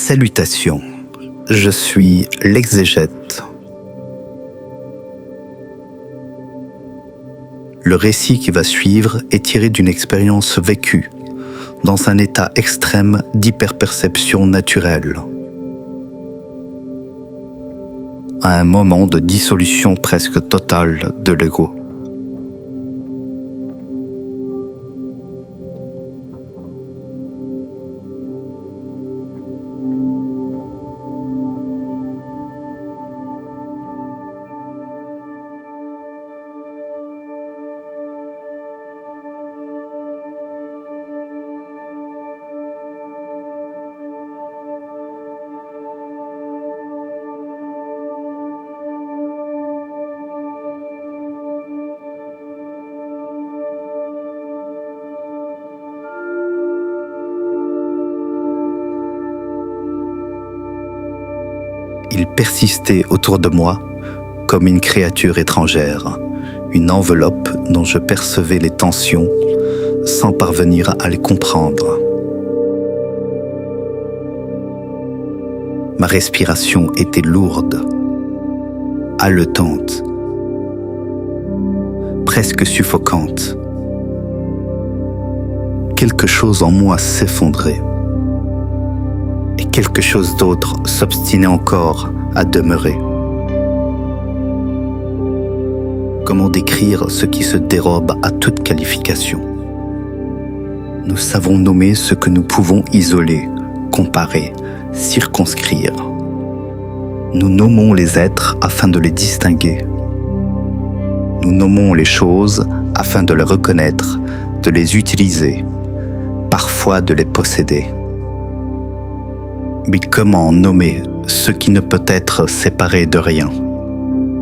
Salutations, je suis l'exégète. Le récit qui va suivre est tiré d'une expérience vécue dans un état extrême d'hyperperception naturelle, à un moment de dissolution presque totale de l'ego. Il persistait autour de moi comme une créature étrangère, une enveloppe dont je percevais les tensions sans parvenir à les comprendre. Ma respiration était lourde, haletante, presque suffocante. Quelque chose en moi s'effondrait. Et quelque chose d'autre s'obstinait encore à demeurer. Comment décrire ce qui se dérobe à toute qualification? Nous savons nommer ce que nous pouvons isoler, comparer, circonscrire. Nous nommons les êtres afin de les distinguer. Nous nommons les choses afin de les reconnaître, de les utiliser, parfois de les posséder. Mais comment nommer ce qui ne peut être séparé de rien?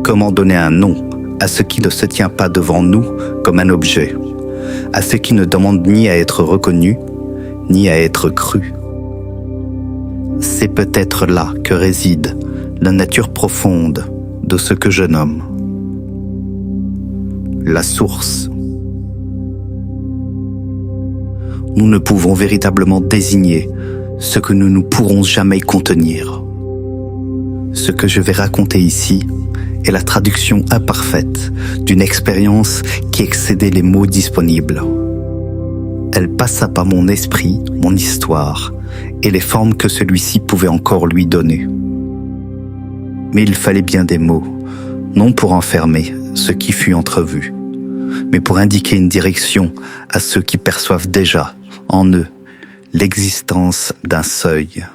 Comment donner un nom à ce qui ne se tient pas devant nous comme un objet, à ce qui ne demande ni à être reconnu, ni à être cru? C'est peut-être là que réside la nature profonde de ce que je nomme la source. Nous ne pouvons véritablement désigner ce que nous ne pourrons jamais contenir. Ce que je vais raconter ici est la traduction imparfaite d'une expérience qui excédait les mots disponibles. Elle passa par mon esprit, mon histoire, et les formes que celui-ci pouvait encore lui donner. Mais il fallait bien des mots, non pour enfermer ce qui fut entrevu, mais pour indiquer une direction à ceux qui perçoivent déjà, en eux, l'existence d'un seuil.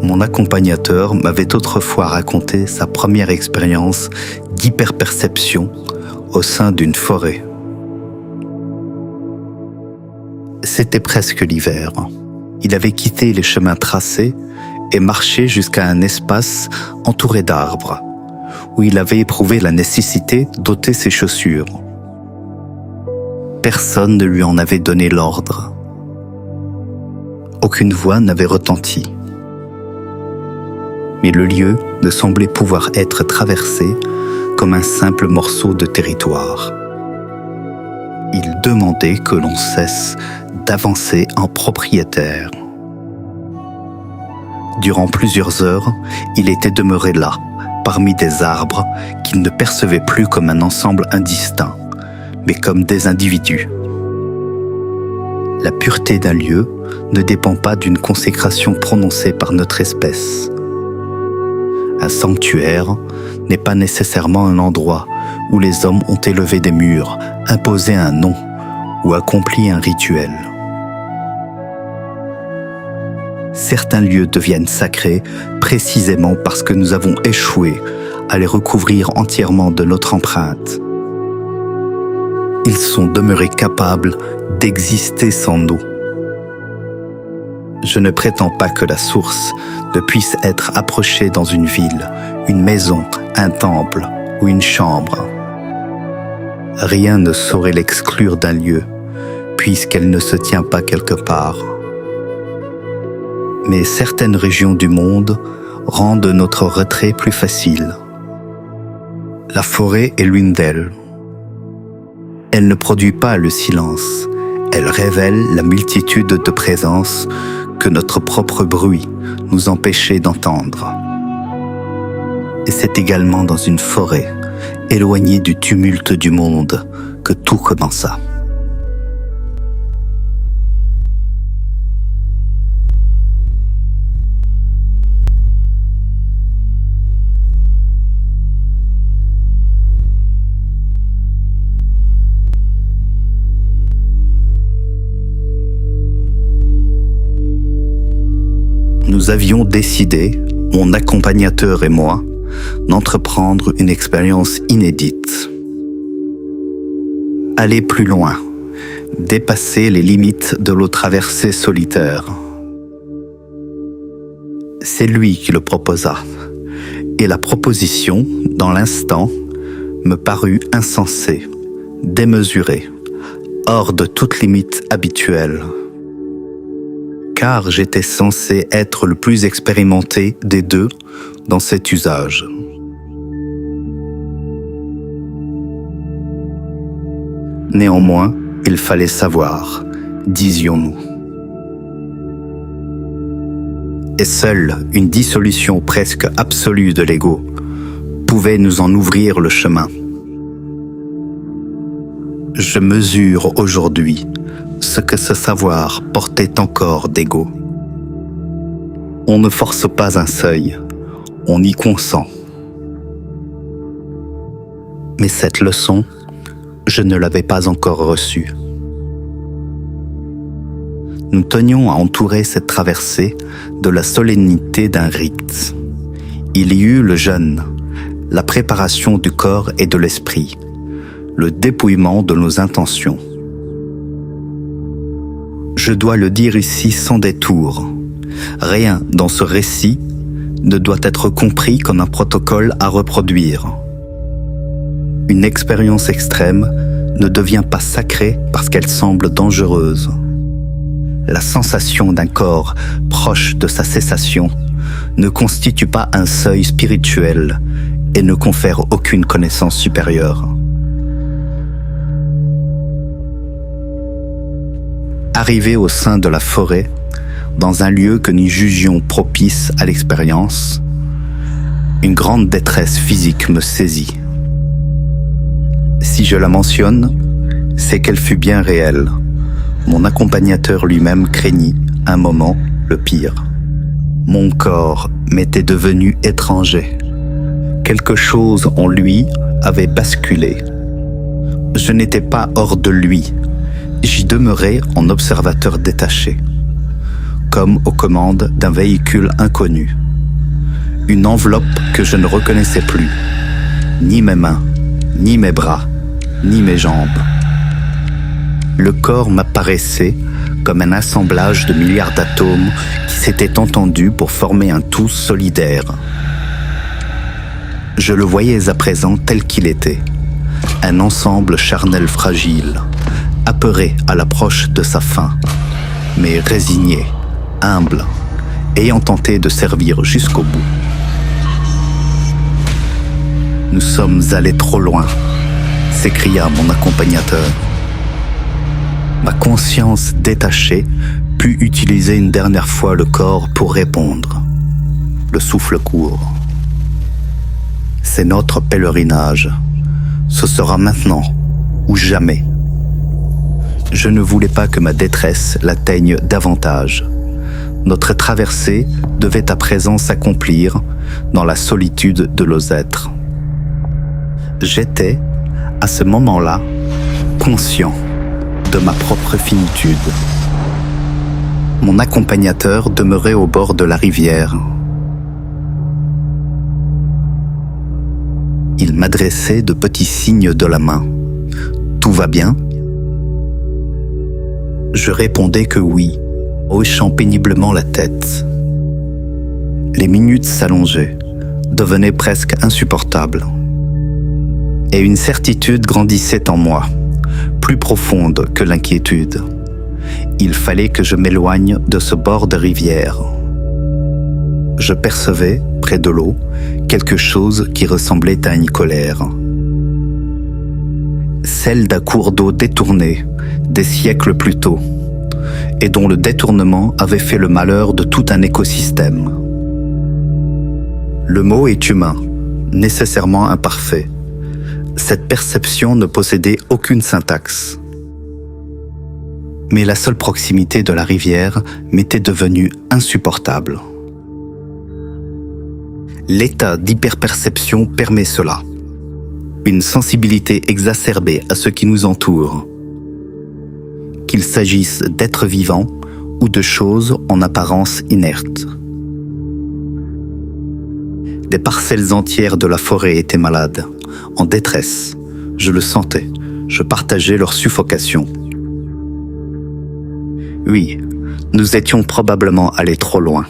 Mon accompagnateur m'avait autrefois raconté sa première expérience d'hyperperception au sein d'une forêt. C'était presque l'hiver. Il avait quitté les chemins tracés et marché jusqu'à un espace entouré d'arbres, où il avait éprouvé la nécessité d'ôter ses chaussures. Personne ne lui en avait donné l'ordre. Aucune voix n'avait retenti. Mais le lieu ne semblait pouvoir être traversé comme un simple morceau de territoire. Il demandait que l'on cesse d'avancer en propriétaire. Durant plusieurs heures, il était demeuré là, parmi des arbres qu'il ne percevait plus comme un ensemble indistinct, mais comme des individus. La pureté d'un lieu ne dépend pas d'une consécration prononcée par notre espèce. Un sanctuaire n'est pas nécessairement un endroit où les hommes ont élevé des murs, imposé un nom ou accompli un rituel. Certains lieux deviennent sacrés précisément parce que nous avons échoué à les recouvrir entièrement de notre empreinte. Ils sont demeurés capables d'exister sans nous. Je ne prétends pas que la source ne puisse être approchée dans une ville, une maison, un temple ou une chambre. Rien ne saurait l'exclure d'un lieu, puisqu'elle ne se tient pas quelque part. Mais certaines régions du monde rendent notre retrait plus facile. La forêt est l'une d'elles. Elle ne produit pas le silence, elle révèle la multitude de présences que notre propre bruit nous empêchait d'entendre. Et c'est également dans une forêt, éloignée du tumulte du monde, que tout commença. Nous avions décidé, mon accompagnateur et moi, d'entreprendre une expérience inédite. Aller plus loin, dépasser les limites de nos traversées solitaires. C'est lui qui le proposa, et la proposition, dans l'instant, me parut insensée, démesurée, hors de toute limite habituelle. Car j'étais censé être le plus expérimenté des deux dans cet usage. Néanmoins, il fallait savoir, disions-nous. Et seule une dissolution presque absolue de l'ego pouvait nous en ouvrir le chemin. Je mesure aujourd'hui ce que ce savoir portait encore d'ego. On ne force pas un seuil, on y consent. Mais cette leçon, je ne l'avais pas encore reçue. Nous tenions à entourer cette traversée de la solennité d'un rite. Il y eut le jeûne, la préparation du corps et de l'esprit, le dépouillement de nos intentions. Je dois le dire ici sans détour. Rien dans ce récit ne doit être compris comme un protocole à reproduire. Une expérience extrême ne devient pas sacrée parce qu'elle semble dangereuse. La sensation d'un corps proche de sa cessation ne constitue pas un seuil spirituel et ne confère aucune connaissance supérieure. Arrivé au sein de la forêt, dans un lieu que nous jugions propice à l'expérience, une grande détresse physique me saisit. Si je la mentionne, c'est qu'elle fut bien réelle. Mon accompagnateur lui-même craignit, un moment, le pire. Mon corps m'était devenu étranger. Quelque chose en lui avait basculé. Je n'étais pas hors de lui. J'y demeurais en observateur détaché, comme aux commandes d'un véhicule inconnu. Une enveloppe que je ne reconnaissais plus, ni mes mains, ni mes bras, ni mes jambes. Le corps m'apparaissait comme un assemblage de milliards d'atomes qui s'étaient entendus pour former un tout solidaire. Je le voyais à présent tel qu'il était, un ensemble charnel fragile, apeuré à l'approche de sa fin, mais résigné, humble, ayant tenté de servir jusqu'au bout. « Nous sommes allés trop loin », s'écria mon accompagnateur. Ma conscience détachée put utiliser une dernière fois le corps pour répondre. Le souffle court. C'est notre pèlerinage. Ce sera maintenant ou jamais. Je ne voulais pas que ma détresse l'atteigne davantage. Notre traversée devait à présent s'accomplir dans la solitude de nos êtres. J'étais, à ce moment-là, conscient de ma propre finitude. Mon accompagnateur demeurait au bord de la rivière. Il m'adressait de petits signes de la main. « Tout va bien ?» Je répondais que oui, hochant péniblement la tête. Les minutes s'allongeaient, devenaient presque insupportables. Et une certitude grandissait en moi, plus profonde que l'inquiétude. Il fallait que je m'éloigne de ce bord de rivière. je percevais, près de l'eau, quelque chose qui ressemblait à une colère. Celle d'un cours d'eau détourné, des siècles plus tôt, et dont le détournement avait fait le malheur de tout un écosystème. Le mot est humain, nécessairement imparfait. Cette perception ne possédait aucune syntaxe. Mais la seule proximité de la rivière m'était devenue insupportable. L'état d'hyperperception permet cela. Une sensibilité exacerbée à ce qui nous entoure. Qu'il s'agisse d'êtres vivants ou de choses en apparence inertes. Des parcelles entières de la forêt étaient malades, en détresse. Je le sentais, je partageais leur suffocation. Oui, nous étions probablement allés trop loin.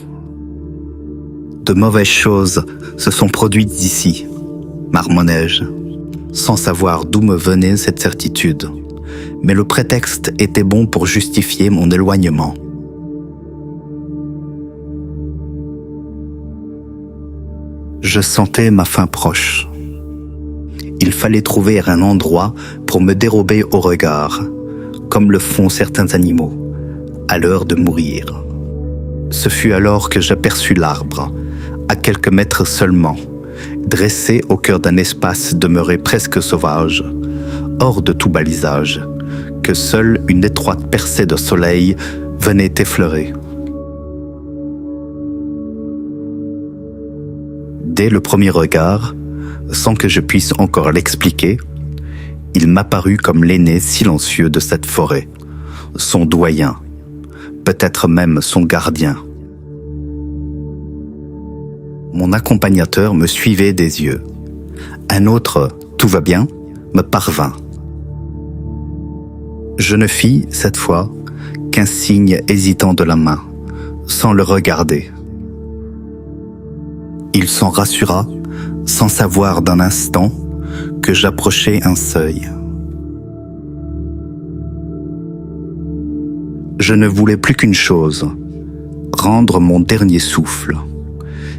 De mauvaises choses se sont produites ici, marmonnai-je, sans savoir d'où me venait cette certitude. Mais le prétexte était bon pour justifier mon éloignement. Je sentais ma fin proche. Il fallait trouver un endroit pour me dérober au regard, comme le font certains animaux, à l'heure de mourir. Ce fut alors que j'aperçus l'arbre, à quelques mètres seulement, dressé au cœur d'un espace demeuré presque sauvage, hors de tout balisage, que seule une étroite percée de soleil venait effleurer. Dès le premier regard, sans que je puisse encore l'expliquer, il m'apparut comme l'aîné silencieux de cette forêt, son doyen, peut-être même son gardien. Mon accompagnateur me suivait des yeux. Un autre « tout va bien » me parvint. Je ne fis, cette fois, qu'un signe hésitant de la main, sans le regarder. Il s'en rassura, sans savoir d'un instant que j'approchais un seuil. Je ne voulais plus qu'une chose, rendre mon dernier souffle,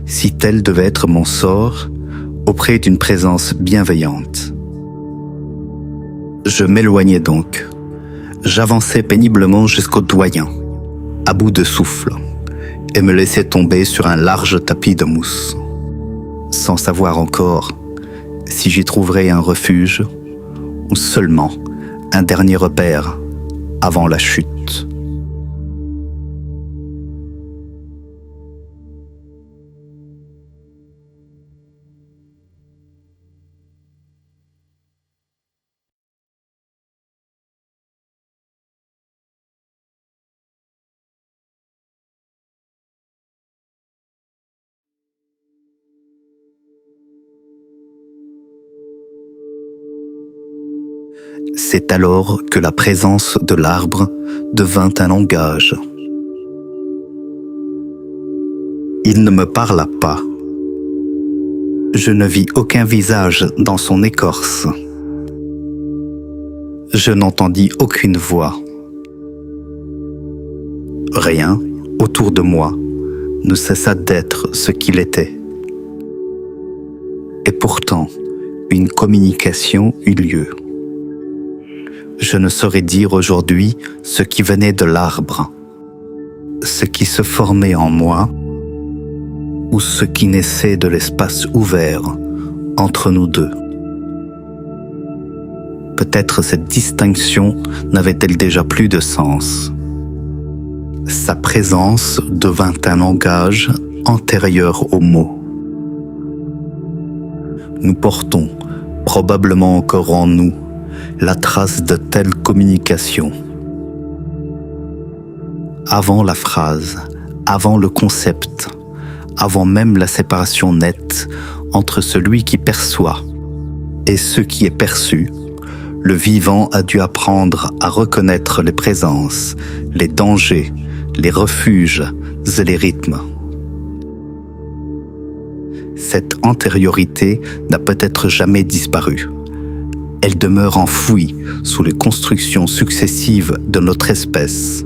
si tel devait être mon sort, auprès d'une présence bienveillante. Je m'éloignais donc. J'avançais péniblement jusqu'au doyen, à bout de souffle, et me laissais tomber sur un large tapis de mousse, sans savoir encore si j'y trouverais un refuge ou seulement un dernier repère avant la chute. C'est alors que la présence de l'arbre devint un langage. Il ne me parla pas. Je ne vis aucun visage dans son écorce. Je n'entendis aucune voix. Rien, autour de moi, ne cessa d'être ce qu'il était. Et pourtant, une communication eut lieu. Je ne saurais dire aujourd'hui ce qui venait de l'arbre, ce qui se formait en moi, ou ce qui naissait de l'espace ouvert entre nous deux. Peut-être cette distinction n'avait-elle déjà plus de sens. Sa présence devint un langage antérieur aux mots. Nous portons, probablement encore en nous, la trace de telle communication. Avant la phrase, avant le concept, avant même la séparation nette entre celui qui perçoit et ce qui est perçu, le vivant a dû apprendre à reconnaître les présences, les dangers, les refuges et les rythmes. Cette antériorité n'a peut-être jamais disparu. Elle demeure enfouie sous les constructions successives de notre espèce.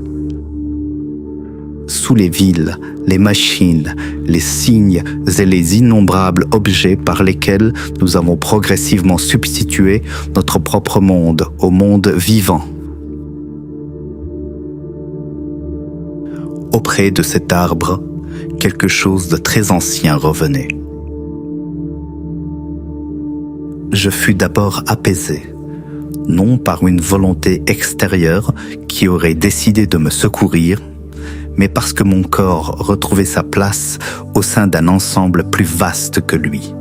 Sous les villes, les machines, les signes et les innombrables objets par lesquels nous avons progressivement substitué notre propre monde au monde vivant. Auprès de cet arbre, quelque chose de très ancien revenait. Je fus d'abord apaisé, non par une volonté extérieure qui aurait décidé de me secourir, mais parce que mon corps retrouvait sa place au sein d'un ensemble plus vaste que lui.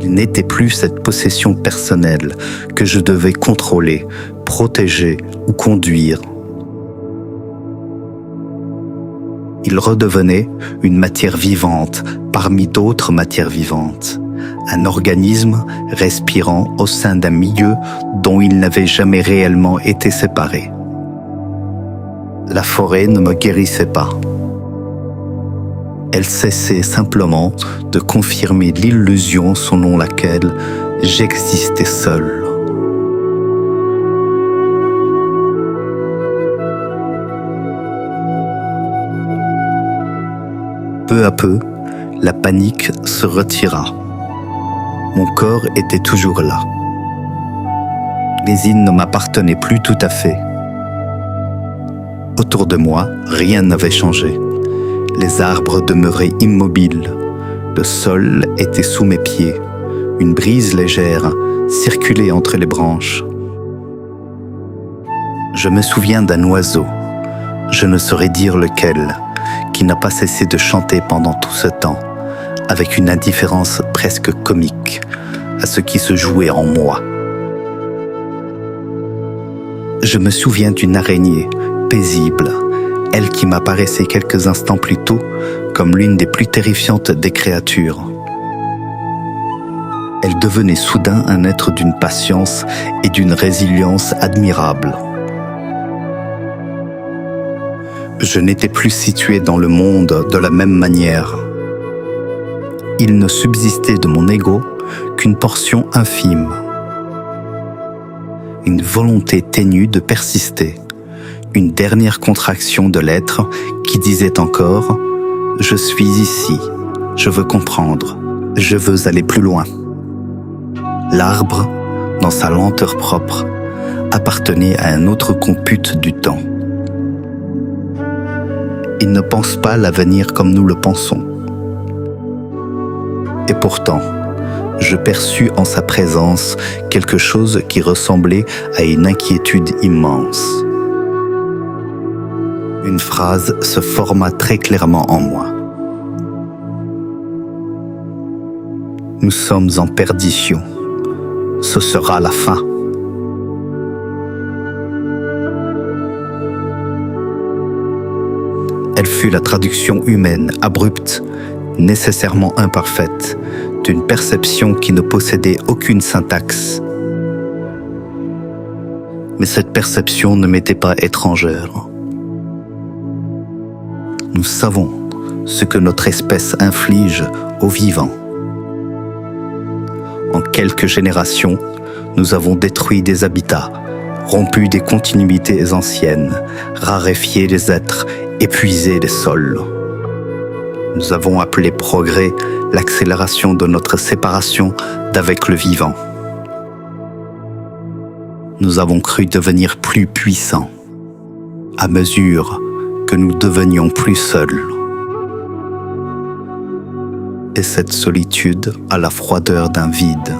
Il n'était plus cette possession personnelle que je devais contrôler, protéger ou conduire. Il redevenait une matière vivante parmi d'autres matières vivantes, un organisme respirant au sein d'un milieu dont il n'avait jamais réellement été séparé. La forêt ne me guérissait pas. Elle cessait simplement de confirmer l'illusion selon laquelle j'existais seul. Peu à peu, la panique se retira. Mon corps était toujours là. Mais il ne m'appartenait plus tout à fait. Autour de moi, rien n'avait changé. Les arbres demeuraient immobiles. Le sol était sous mes pieds. Une brise légère circulait entre les branches. Je me souviens d'un oiseau, je ne saurais dire lequel, qui n'a pas cessé de chanter pendant tout ce temps, avec une indifférence presque comique à ce qui se jouait en moi. Je me souviens d'une araignée paisible, elle qui m'apparaissait quelques instants plus tôt comme l'une des plus terrifiantes des créatures. Elle devenait soudain un être d'une patience et d'une résilience admirables. Je n'étais plus situé dans le monde de la même manière. Il ne subsistait de mon ego qu'une portion infime. Une volonté ténue de persister, une dernière contraction de l'être qui disait encore « Je suis ici, je veux comprendre, je veux aller plus loin ». L'arbre, dans sa lenteur propre, appartenait à un autre compute du temps. Il ne pense pas l'avenir comme nous le pensons. Et pourtant, je perçus en sa présence quelque chose qui ressemblait à une inquiétude immense. Une phrase se forma très clairement en moi. Nous sommes en perdition. Ce sera la fin. Elle fut la traduction humaine, abrupte, nécessairement imparfaite, d'une perception qui ne possédait aucune syntaxe. Mais cette perception ne m'était pas étrangère. Nous savons ce que notre espèce inflige aux vivants. En quelques générations, nous avons détruit des habitats, rompu des continuités anciennes, raréfié les êtres, épuisé les sols. Nous avons appelé progrès l'accélération de notre séparation d'avec le vivant. Nous avons cru devenir plus puissants, à mesure que nous devenions plus seuls. Et cette solitude a la froideur d'un vide.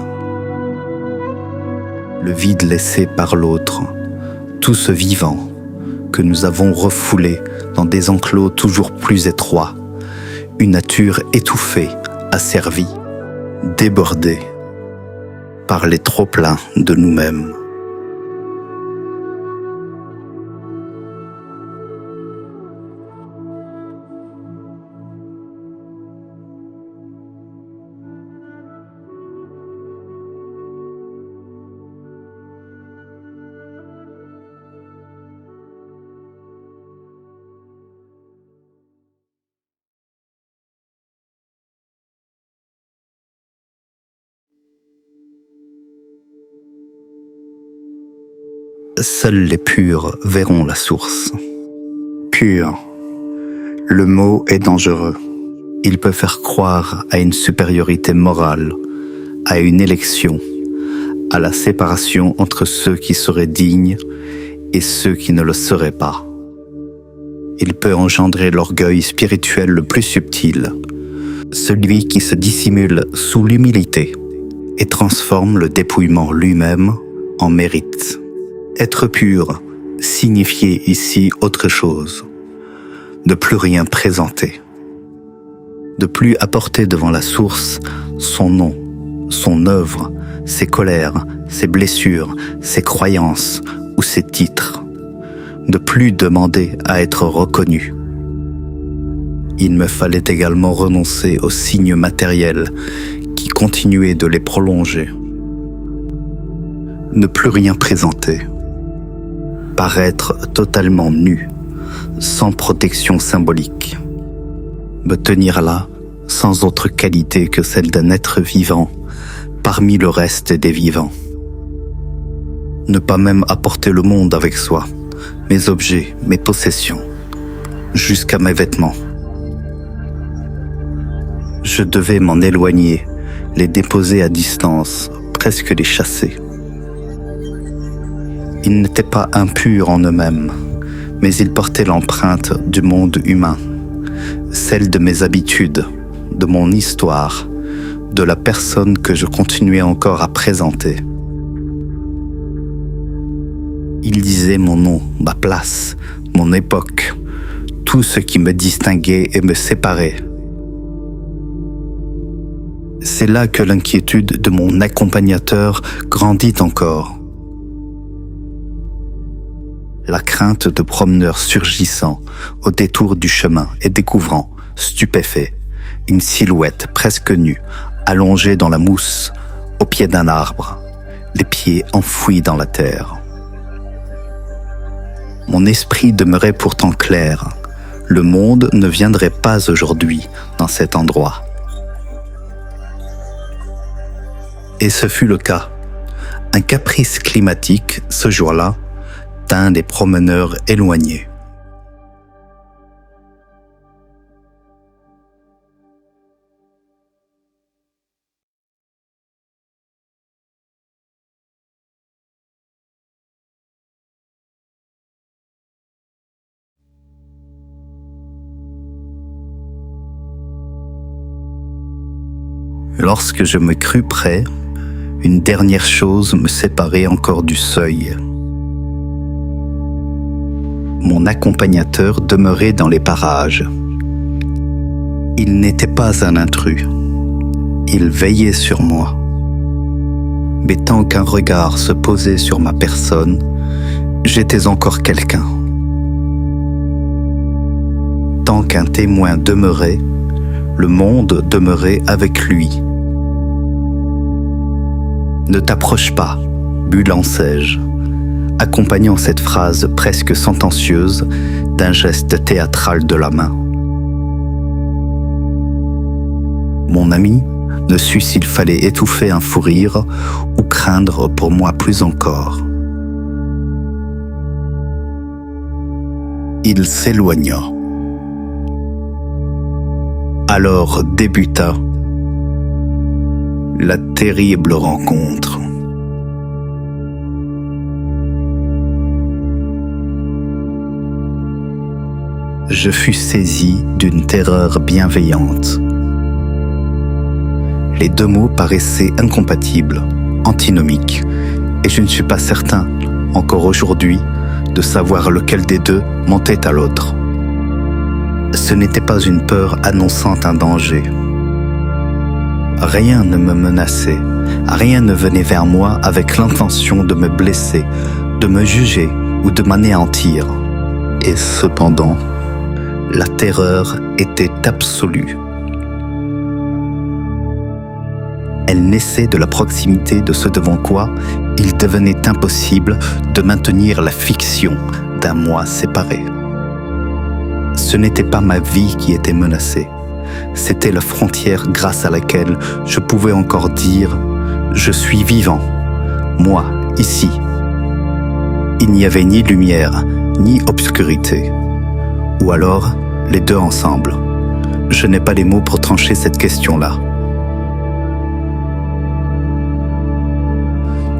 Le vide laissé par l'autre, tout ce vivant que nous avons refoulé dans des enclos toujours plus étroits, une nature étouffée, asservie, débordée par les trop-pleins de nous-mêmes. Seuls les purs verront la source. pur. Le mot est dangereux. Il peut faire croire à une supériorité morale, à une élection, à la séparation entre ceux qui seraient dignes et ceux qui ne le seraient pas. Il peut engendrer l'orgueil spirituel le plus subtil, celui qui se dissimule sous l'humilité et transforme le dépouillement lui-même en mérite. Être pur signifiait ici autre chose. Ne plus rien présenter. De plus apporter devant la source son nom, son œuvre, ses colères, ses blessures, ses croyances ou ses titres. De plus demander à être reconnu. Il me fallait également renoncer aux signes matériels qui continuaient de les prolonger. Ne plus rien présenter. Paraître totalement nu, sans protection symbolique. Me tenir là, sans autre qualité que celle d'un être vivant, parmi le reste des vivants. Ne pas même apporter le monde avec soi, mes objets, mes possessions, jusqu'à mes vêtements. Je devais m'en éloigner, les déposer à distance, presque les chasser. Ils n'étaient pas impurs en eux-mêmes, mais ils portaient l'empreinte du monde humain, celle de mes habitudes, de mon histoire, de la personne que je continuais encore à présenter. Ils disaient mon nom, ma place, mon époque, tout ce qui me distinguait et me séparait. C'est là que l'inquiétude de mon accompagnateur grandit encore. La crainte de promeneurs surgissant au détour du chemin et découvrant, stupéfait, une silhouette presque nue, allongée dans la mousse, au pied d'un arbre, les pieds enfouis dans la terre. Mon esprit demeurait pourtant clair. Le monde ne viendrait pas aujourd'hui dans cet endroit. Et ce fut le cas. Un caprice climatique, ce jour-là, tint les promeneurs éloignés. Lorsque je me crus prêt, une dernière chose me séparait encore du seuil. Mon accompagnateur demeurait dans les parages. Il n'était pas un intrus. Il veillait sur moi. Mais tant qu'un regard se posait sur ma personne, j'étais encore quelqu'un. Tant qu'un témoin demeurait, le monde demeurait avec lui. Ne t'approche pas, bulançai-je, accompagnant cette phrase presque sentencieuse d'un geste théâtral de la main. Mon ami ne sut s'il fallait étouffer un fou rire ou craindre pour moi plus encore. Il s'éloigna. Alors débuta la terrible rencontre. Je fus saisi d'une terreur bienveillante. Les deux mots paraissaient incompatibles, antinomiques, et je ne suis pas certain, encore aujourd'hui, de savoir lequel des deux montait à l'autre. Ce n'était pas une peur annonçant un danger. Rien ne me menaçait, rien ne venait vers moi avec l'intention de me blesser, de me juger ou de m'anéantir. Et cependant, la terreur était absolue. Elle naissait de la proximité de ce devant quoi il devenait impossible de maintenir la fiction d'un moi séparé. Ce n'était pas ma vie qui était menacée, c'était la frontière grâce à laquelle je pouvais encore dire « Je suis vivant, moi, ici ». Il n'y avait ni lumière, ni obscurité. Ou alors, les deux ensemble. Je n'ai pas les mots pour trancher cette question-là.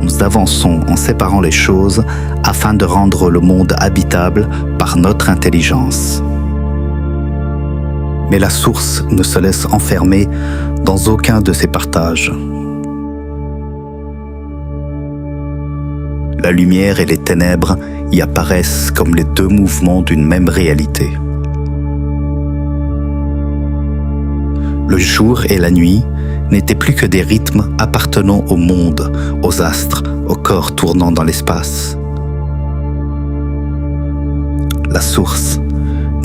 Nous avançons en séparant les choses afin de rendre le monde habitable par notre intelligence. Mais la source ne se laisse enfermer dans aucun de ces partages. La lumière et les ténèbres y apparaissent comme les deux mouvements d'une même réalité. Le jour et la nuit n'étaient plus que des rythmes appartenant au monde, aux astres, aux corps tournant dans l'espace. La source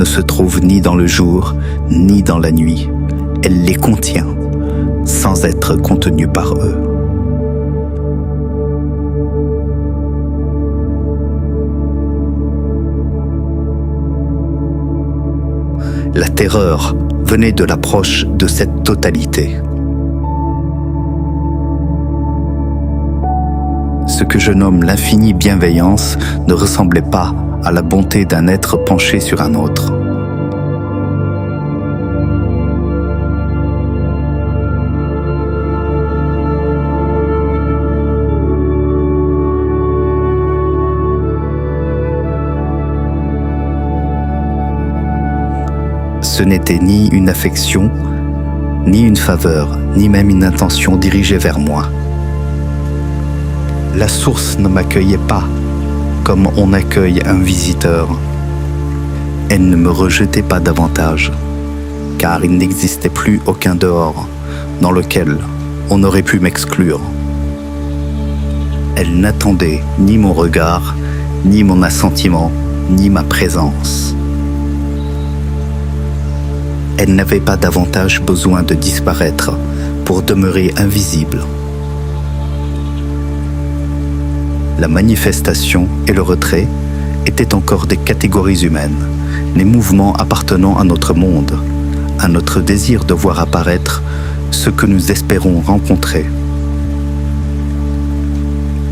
ne se trouve ni dans le jour, ni dans la nuit. Elle les contient, sans être contenue par eux. La terreur venait de l'approche de cette totalité. Ce que je nomme l'infinie bienveillance ne ressemblait pas à la bonté d'un être penché sur un autre. Ce n'était ni une affection, ni une faveur, ni même une intention dirigée vers moi. La source ne m'accueillait pas comme on accueille un visiteur. Elle ne me rejetait pas davantage, car il n'existait plus aucun dehors dans lequel on aurait pu m'exclure. Elle n'attendait ni mon regard, ni mon assentiment, ni ma présence. Elle n'avait pas davantage besoin de disparaître pour demeurer invisible. La manifestation et le retrait étaient encore des catégories humaines, les mouvements appartenant à notre monde, à notre désir de voir apparaître ce que nous espérons rencontrer.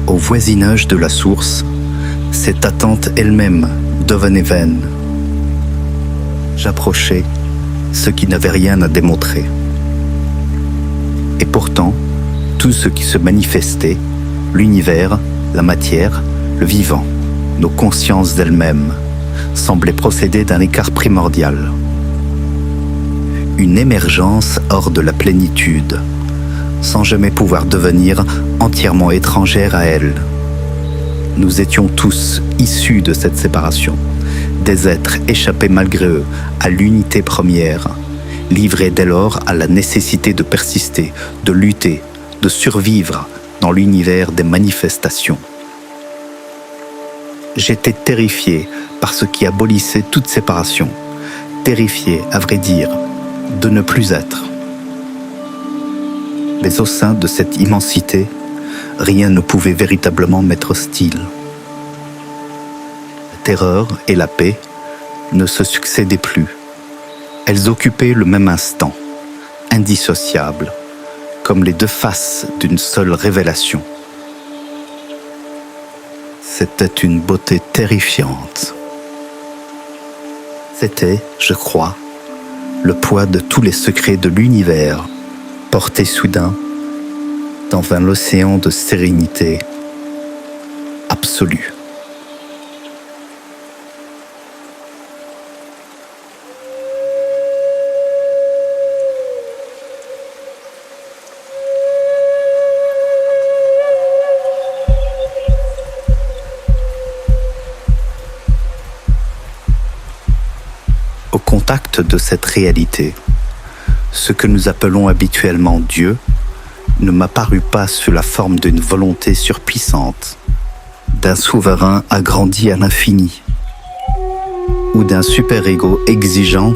Au voisinage de la source, cette attente elle-même devenait vaine. J'approchais ce qui n'avait rien à démontrer. Et pourtant, tout ce qui se manifestait, l'univers, la matière, le vivant, nos consciences d'elles-mêmes, semblait procéder d'un écart primordial. Une émergence hors de la plénitude, sans jamais pouvoir devenir entièrement étrangère à elle. Nous étions tous issus de cette séparation, des êtres échappés malgré eux à l'unité première, livrés dès lors à la nécessité de persister, de lutter, de survivre dans l'univers des manifestations. J'étais terrifié par ce qui abolissait toute séparation, terrifié, à vrai dire, de ne plus être. Mais au sein de cette immensité, rien ne pouvait véritablement m'être hostile. La terreur et la paix ne se succédaient plus. Elles occupaient le même instant, indissociables, comme les deux faces d'une seule révélation. C'était une beauté terrifiante. C'était, je crois, le poids de tous les secrets de l'univers, portés soudain dans un océan de sérénité absolue. Au contact de cette réalité, ce que nous appelons habituellement Dieu ne m'apparut pas sous la forme d'une volonté surpuissante, d'un souverain agrandi à l'infini, ou d'un super-ego exigeant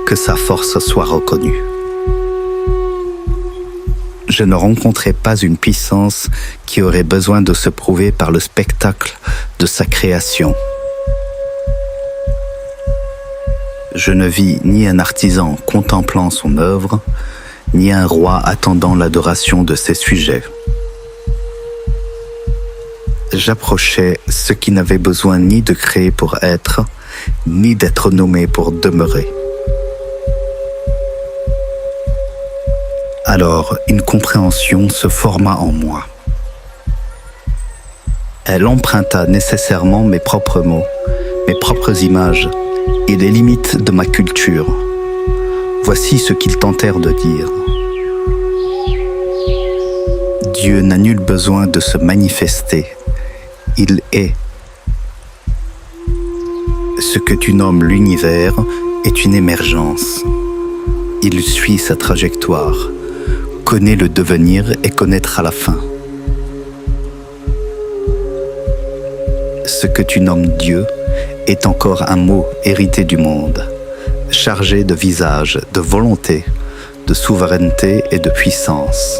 que sa force soit reconnue. Je ne rencontrais pas une puissance qui aurait besoin de se prouver par le spectacle de sa création. Je ne vis ni un artisan contemplant son œuvre, ni un roi attendant l'adoration de ses sujets. J'approchais ce qui n'avait besoin ni de créer pour être, ni d'être nommé pour demeurer. Alors, une compréhension se forma en moi. Elle emprunta nécessairement mes propres mots, mes propres images et les limites de ma culture. Voici ce qu'ils tentèrent de dire. Dieu n'a nul besoin de se manifester. Il est. Ce que tu nommes l'univers est une émergence. Il suit sa trajectoire, connaît le devenir et connaîtra la fin. Ce que tu nommes Dieu est encore un mot hérité du monde, chargé de visage, de volonté, de souveraineté et de puissance.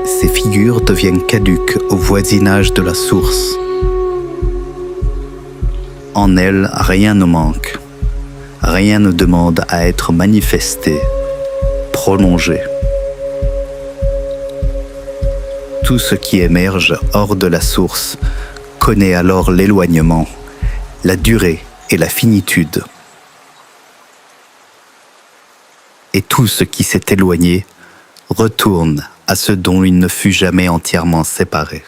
Ces figures deviennent caduques au voisinage de la source. En elles, rien ne manque, rien ne demande à être manifesté, prolongé. Tout ce qui émerge hors de la source connaît alors l'éloignement, la durée et la finitude. Et tout ce qui s'est éloigné retourne à ce dont il ne fut jamais entièrement séparé.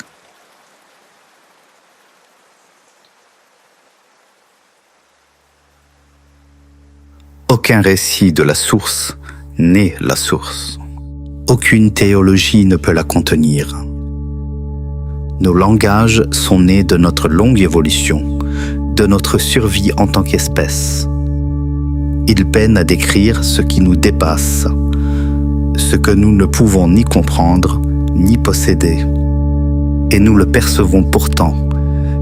Aucun récit de la source n'est la source. Aucune théologie ne peut la contenir. Nos langages sont nés de notre longue évolution, de notre survie en tant qu'espèce. Ils peinent à décrire ce qui nous dépasse, ce que nous ne pouvons ni comprendre, ni posséder. Et nous le percevons pourtant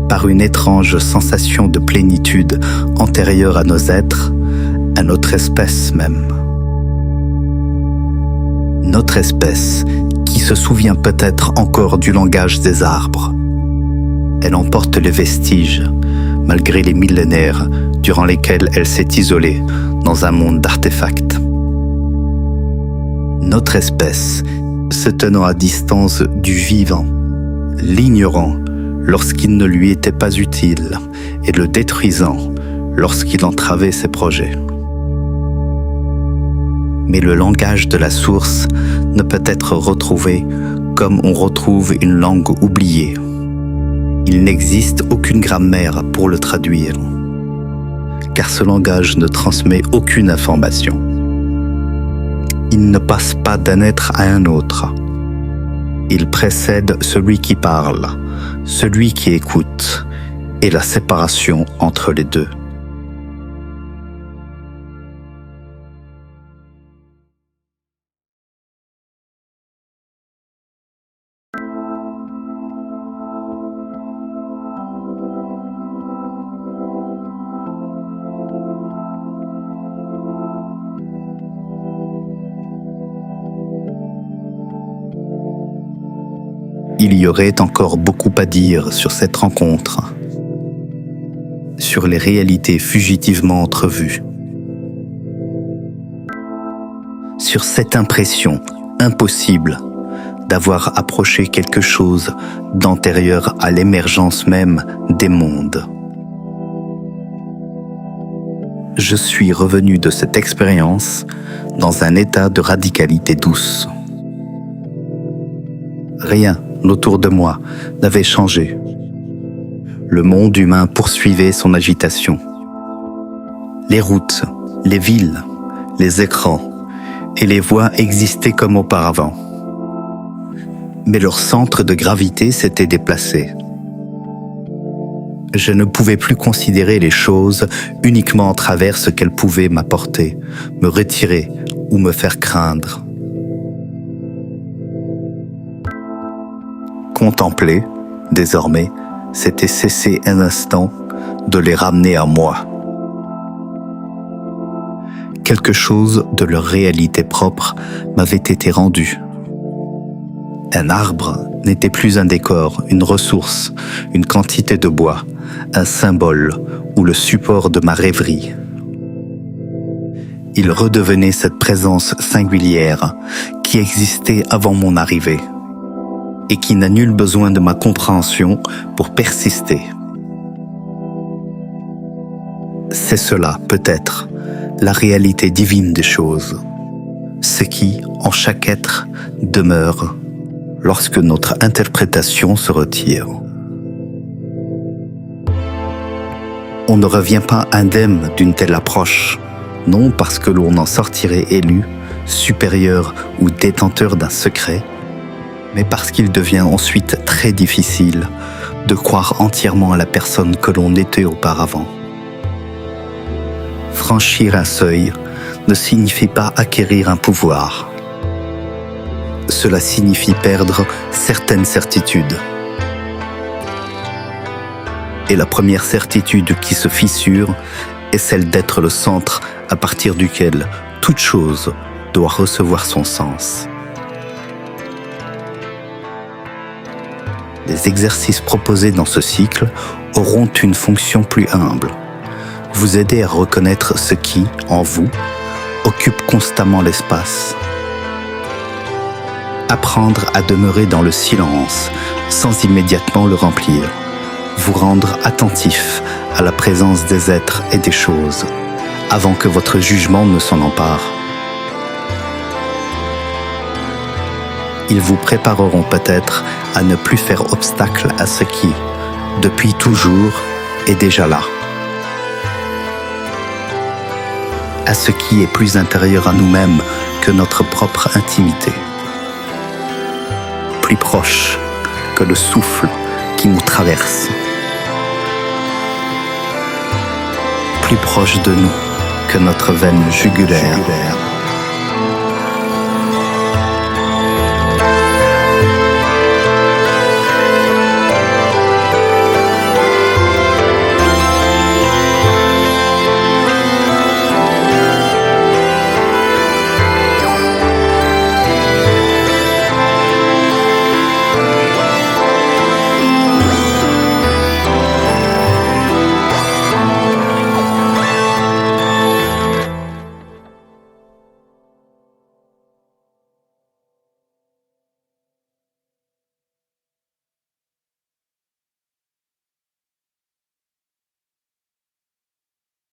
par une étrange sensation de plénitude antérieure à nos êtres, à notre espèce même. Notre espèce, qui se souvient peut-être encore du langage des arbres. Elle emporte les vestiges, malgré les millénaires durant lesquels elle s'est isolée dans un monde d'artefacts. Notre espèce, se tenant à distance du vivant, l'ignorant lorsqu'il ne lui était pas utile et le détruisant lorsqu'il entravait ses projets. Mais le langage de la source ne peut être retrouvé comme on retrouve une langue oubliée. Il n'existe aucune grammaire pour le traduire, car ce langage ne transmet aucune information. Il ne passe pas d'un être à un autre. Il précède celui qui parle, celui qui écoute, et la séparation entre les deux. Il y aurait encore beaucoup à dire sur cette rencontre, sur les réalités fugitivement entrevues, sur cette impression impossible d'avoir approché quelque chose d'antérieur à l'émergence même des mondes. Je suis revenu de cette expérience dans un état de radicalité douce. Rien autour de moi n'avait changé. Le monde humain poursuivait son agitation. Les routes, les villes, les écrans et les voies existaient comme auparavant. Mais leur centre de gravité s'était déplacé. Je ne pouvais plus considérer les choses uniquement à travers ce qu'elles pouvaient m'apporter, me retirer ou me faire craindre. Contempler, désormais, c'était cesser un instant de les ramener à moi. Quelque chose de leur réalité propre m'avait été rendu. Un arbre n'était plus un décor, une ressource, une quantité de bois, un symbole ou le support de ma rêverie. Il redevenait cette présence singulière qui existait avant mon arrivée et qui n'a nul besoin de ma compréhension pour persister. C'est cela, peut-être, la réalité divine des choses. Ce qui, en chaque être, demeure lorsque notre interprétation se retire. On ne revient pas indemne d'une telle approche, non parce que l'on en sortirait élu, supérieur ou détenteur d'un secret, mais parce qu'il devient ensuite très difficile de croire entièrement à la personne que l'on était auparavant. Franchir un seuil ne signifie pas acquérir un pouvoir. Cela signifie perdre certaines certitudes. Et la première certitude qui se fissure est celle d'être le centre à partir duquel toute chose doit recevoir son sens. Les exercices proposés dans ce cycle auront une fonction plus humble. Vous aider à reconnaître ce qui, en vous, occupe constamment l'espace. Apprendre à demeurer dans le silence sans immédiatement le remplir. Vous rendre attentif à la présence des êtres et des choses avant que votre jugement ne s'en empare. Ils vous prépareront peut-être à ne plus faire obstacle à ce qui, depuis toujours, est déjà là. À ce qui est plus intérieur à nous-mêmes que notre propre intimité. Plus proche que le souffle qui nous traverse. Plus proche de nous que notre veine jugulaire.